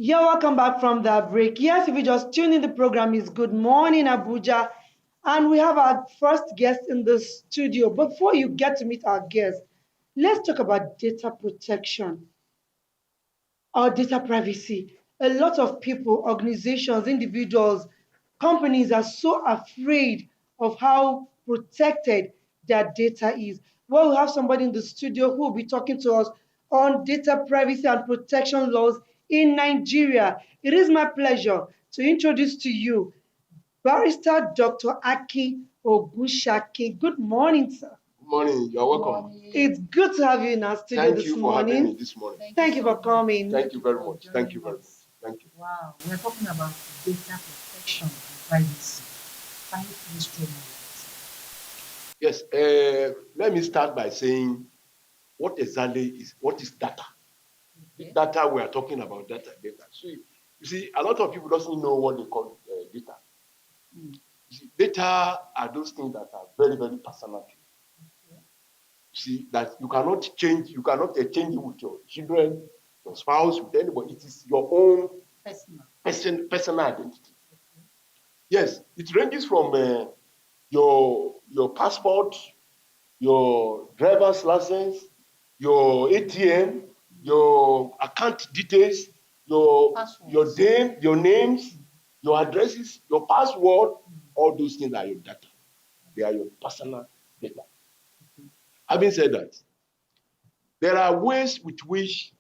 You're welcome back from the break. Yes, if you just tune in, the program is Good Morning Abuja, and we have our first guest in the studio. Before you get to meet our guest, let's talk about data protection or data privacy. A lot of people, organizations, individuals, companies are so afraid of how protected their data is. Well, we have somebody in the studio who will be talking to us on data privacy and protection laws in Nigeria. It is my pleasure to introduce to you Barrister Dr. Aki Ogushaki. Good morning, sir. Good morning. You're welcome. It's good to have you in our studio Thank this you for morning. having me this morning. Thank you for coming. Thank you very much. Thank you very much. Thank you. Wow, we're talking about data protection and privacy. Can you please throw more light? Yes. Let me start by saying what exactly is data. Okay. Data we are talking about data. So you see, a lot of people doesn't know what they call data. Mm. You see, data are those things that are very, very personal. Okay. You see that you cannot change. You cannot change it with your children, your spouse, with anybody. It is your own personal identity. Okay. Yes, it ranges from your passport, your driver's license, your ATM, your account details, your names, your addresses, your password. All those things are your data. They are your personal data. Having said that, there are ways with which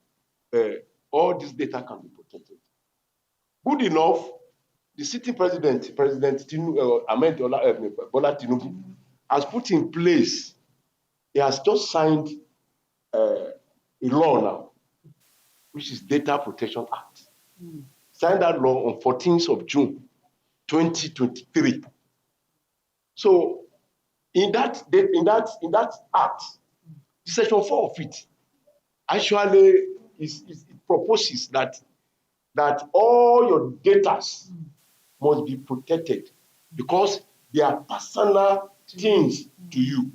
all this data can be protected. Good enough, the sitting president, Bola Tinubu, has put in place, he has just signed a law now, which is Data Protection Act. Signed that law on 14th of June, 2023. So in that act, section 4 of it actually it proposes that all your data must be protected because they are personal things to you.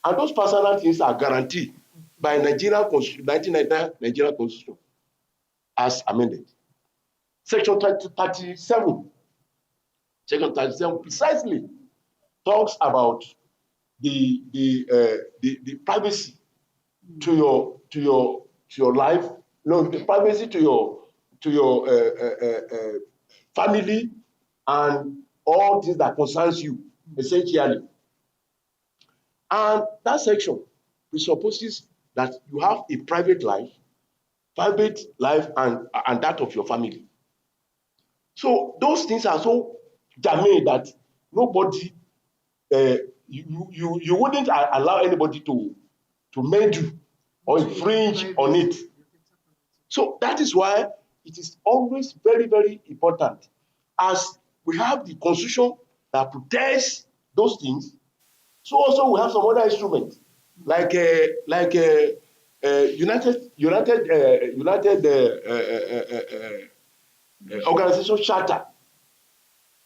And those personal things are guaranteed by Nigerian Constitution, 1999 Nigerian Constitution, as amended. Section 37, Section 37 precisely talks about the privacy to your life, no, the privacy to your family and all things that concerns you, essentially. And that section presupposes that you have a private life and that of your family. So those things are so germane that nobody, you wouldn't allow anybody to meddle or infringe on it. So that is why it is always very, very important. As we have the constitution that protects those things, so also we have some other instruments like United Organization Charter,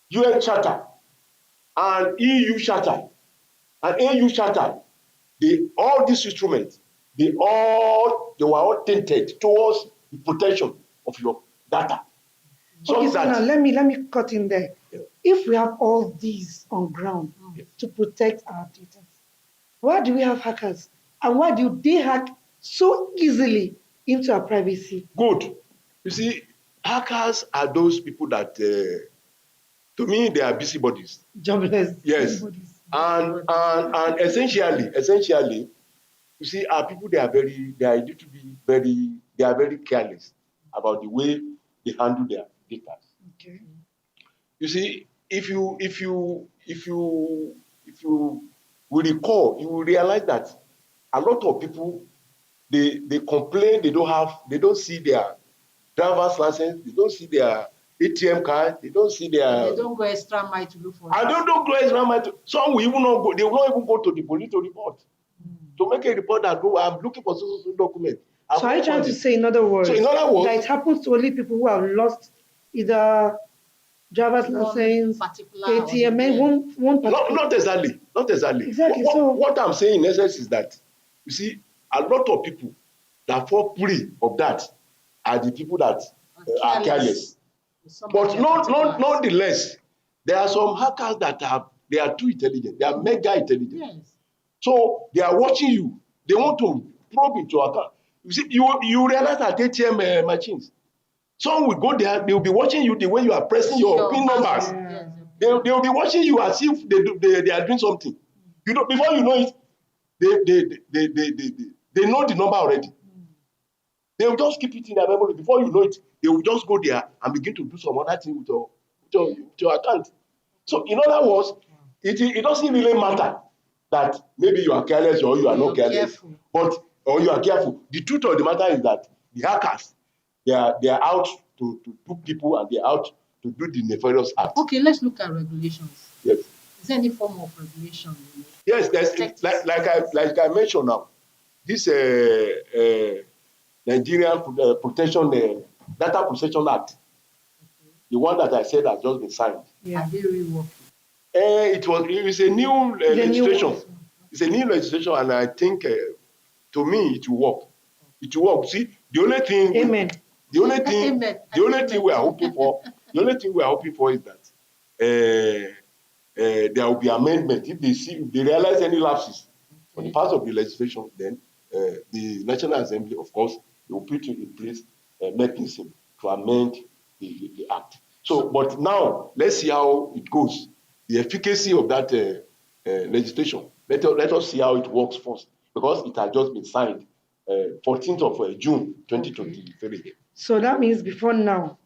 UN Charter, and EU Charter, and AU Charter. All these instruments, they were all tainted towards the protection of your data. Okay, so now let me cut in there. Yeah. If we have all these on ground to protect our data, why do we have hackers? And why do they hack so easily into our privacy? Good. You see, hackers are those people that, to me, they are busybodies. Jobless. Yes. Busybodies. And essentially, you see, our people, they are very careless about the way they handle their data. Okay. You see, if you will recall, you will realize that a lot of people they complain they don't see their driver's license, they don't see their ATM card, they don't see their. They don't go extra mile to look for it. I don't go extra mile. Some will even not go. They will not even go to the police to report. To make a report that I'm looking for so document. So are you trying to say, in other words, that it happens to only people who have lost either driver's license, ATM, one particular? Not exactly. Exactly. What I'm saying in essence is that, you see, a lot of people that fall prey of that are the people that are careless. But nonetheless, there are some hackers that they are too intelligent. They are mega intelligent. Yes. So they are watching you. They want to probe into your account. You see, you realize that ATM machines. Some will go there. They will be watching you the way you are pressing your PIN numbers. Yes. They will be watching you as if they are doing something. You know, before you know it, they know the number already. They will just keep it in their memory. Before you know it, they will just go there and begin to do some other thing with your account. So in other words, it doesn't really matter that maybe you are careless or you are not careless, or you are careful. The truth of the matter is that the hackers, they are out to dupe people, and they are out to do the nefarious acts. Okay, let's look at regulations. Yes. Is there any form of regulation? Yes, there's like I mentioned now, this Nigerian Protection Data Protection Act, the one that I said has just been signed. Are they really working? It's a new legislation. It's a new legislation, and I think to me it will work. It will work. See, the only thing Amen. The only thing we are hoping for is that there will be amendment. If they realize any lapses on the part of the legislation, then the National Assembly, of course, they will put in place a mechanism to amend the act. So, but now let's see how it goes. The efficacy of that legislation. Let us see how it works first, because it has just been signed 14th of June 2023. So that means before now,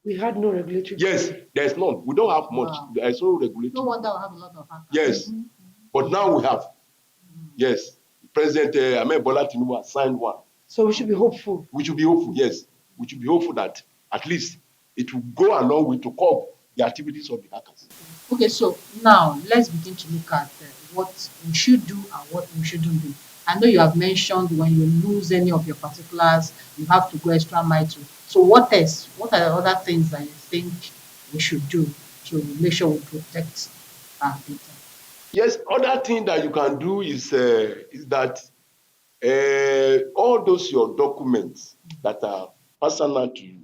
we had no regulatory. Yes, there's none. We don't have much. Wow. There's no regulatory. No wonder we have a lot of hackers. Yes, but now we have. Yes, President Ahmed Bola Tinubu has signed one. So we should be hopeful. We should be hopeful. Yes, we should be hopeful that at least it will go along with to curb the activities of the hackers. Okay, so now let's begin to look at what we should do and what we shouldn't do. I know you have mentioned when you lose any of your particulars, you have to go extra mile to. So what else? What are the other things that you think we should do to make sure we protect our data? Yes, other thing that you can do is that all those your documents that are personal to you,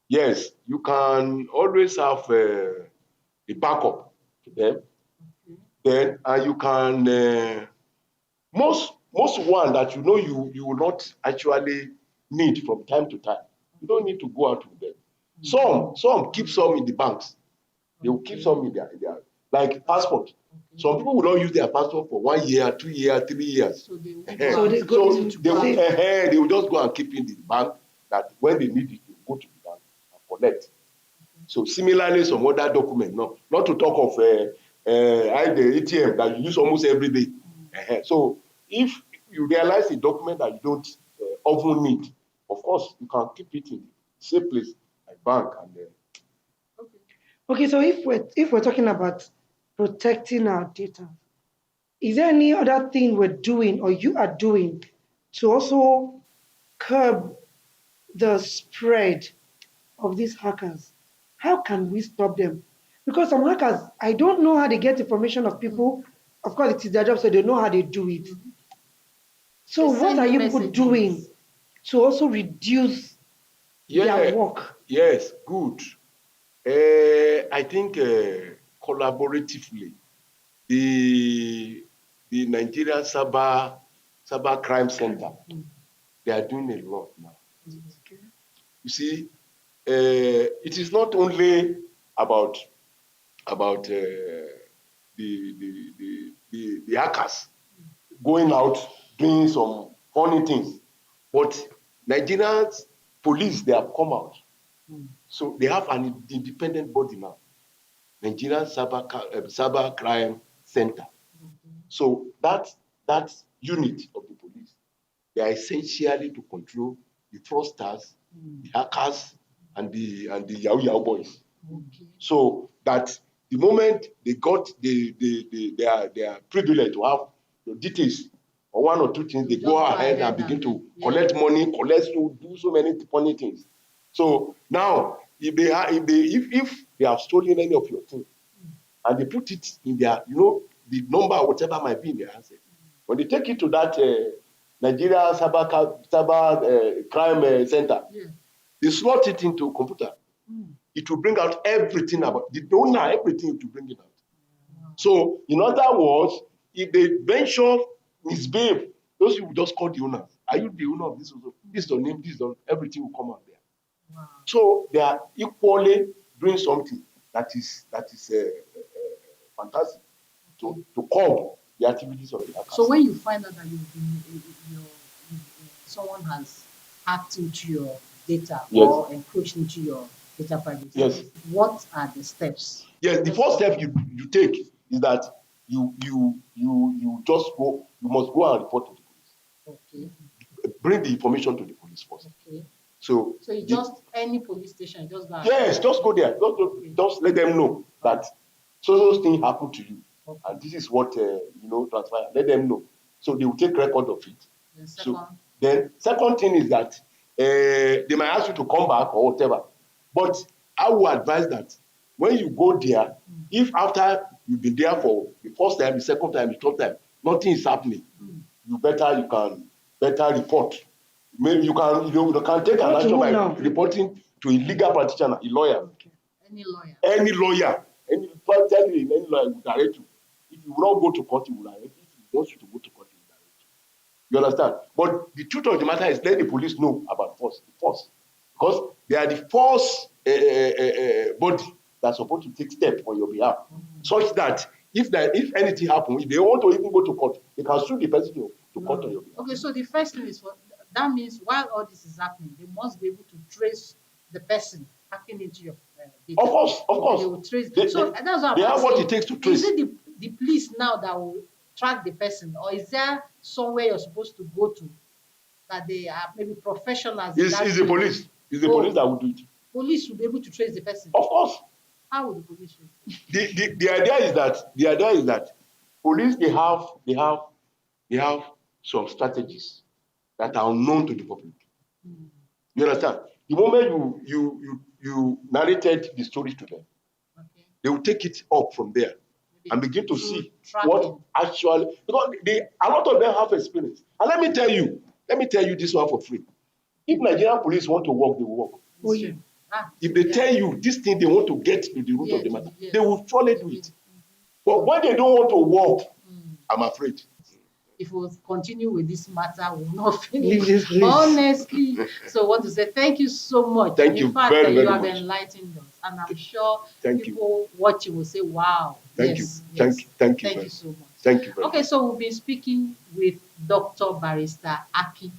yes, you can always have a backup to them. Then, and you can most one that you know you will not actually need from time to time. You don't need to go out with them. Some keep some in the banks. They will keep some in their like passport. Some people will not use their passport for 1 year, 2 years, 3 years. So they will just go and keep in the bank, that when they need it, they go to the bank and collect. So similarly, some other document, not to talk of the ATM that you use almost every day. So if you realize a document that you don't often need, of course, you can keep it in the same place, like bank. And Okay, so if we're talking about protecting our data, is there any other thing we're doing or you are doing to also curb the spread of these hackers? How can we stop them? Because some hackers, I don't know how they get information of people. Of course, it is their job, so they know how they do it. So what are you people doing to also reduce their work? Yes, good. I think collaboratively, the Nigerian Cyber Crime Center, they are doing a lot now. You see, it is not only about the hackers going out doing some funny things, but Nigerians police, they have come out. So they have an independent body now, Nigerian Cyber Crime Center. So that unit of the police, they are essentially to control the fraudsters, the hackers, and the Yahoo boys. So that the moment they got they are privileged to have the details or one or two things, they go ahead and begin to collect money, do so many funny things. So now, if they have stolen any of your things and they put it in their, the number, whatever might be in their asset, when they take it to that Nigeria Cyber Crime Center, They slot it into a computer. It will bring out everything about the donor, everything to bring it out. So, in other words, if they venture misbehave, those people just call the owners. Are you the owner of this? This is your name, this is your, everything will come out there. Wow. So they are equally doing something that is fantastic to curb the activities of the hackers. So when you find out that someone has hacked into your data Yes. or encroached into your data privacy, Yes. what are the steps? Yes, the first step you take is that you just go, you must go and report to the police. Okay. Bring the information to the police first. Okay. So you just any police station, you just go. Yes, just go there. Just let them know that so thing happened to you, and this is what transpired. Let them know, so they will take record of it. Second thing is that they might ask you to come back or whatever, but I will advise that when you go there, if after you've been there for the first time, the second time, the third time, nothing is happening, you can better report. Maybe you can take an action by reporting to a legal practitioner, a lawyer. Okay. Any lawyer. Any lawyer. Any lawyer will direct you. If you will not go to court, he will direct you. If he wants you to go to court, he will direct you. You understand? But the truth of the matter is, let the police know about force. Because they are the first body that's supposed to take steps on your behalf, such that if anything happens, if they want to even go to court, they can sue the person to court on your behalf. Okay, so the first thing is that means while all this is happening, they must be able to trace the person hacking into your data. Of course. They will trace. That's what they have what it takes to trace. Is it the police now that will track the person, or is there somewhere you're supposed to go to that they are maybe professionals? It's the police. It's the police that will do it. Police will be able to trace the person. Of course. How will the police trace? The idea is that police they have some strategies that are unknown to the public. You understand? The moment you narrated the story to them, they will take it up from there and begin to see what actually, because a lot of them have experience. And let me tell you this one for free. If Nigerian police want to work, they will work. Oh, yeah. If they tell you this thing they want to get to the root of the matter, they will surely do it. But when they don't want to work, I'm afraid. If we continue with this matter, we will not finish. Honestly. So I want to say thank you so much. Thank you very, you very have much. enlightened us. And I'm sure Thank people watching will say, wow. Thank you. Yes. Thank you so much. Thank you very much. Okay, so we'll be speaking with Dr. Barrister Aki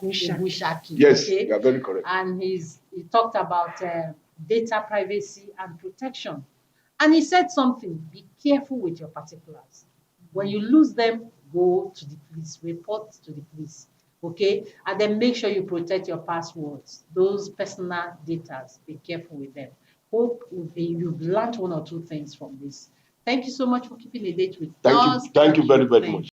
Ogushaki. Yes, okay? you are very correct. And he talked about data privacy and protection. And he said something, be careful with your particulars. When you lose them, go to the police, report to the police, okay? And then make sure you protect your passwords, those personal data, be careful with them. Hope you've learned one or two things from this. Thank you so much for keeping a date with us. Thank you very, very much.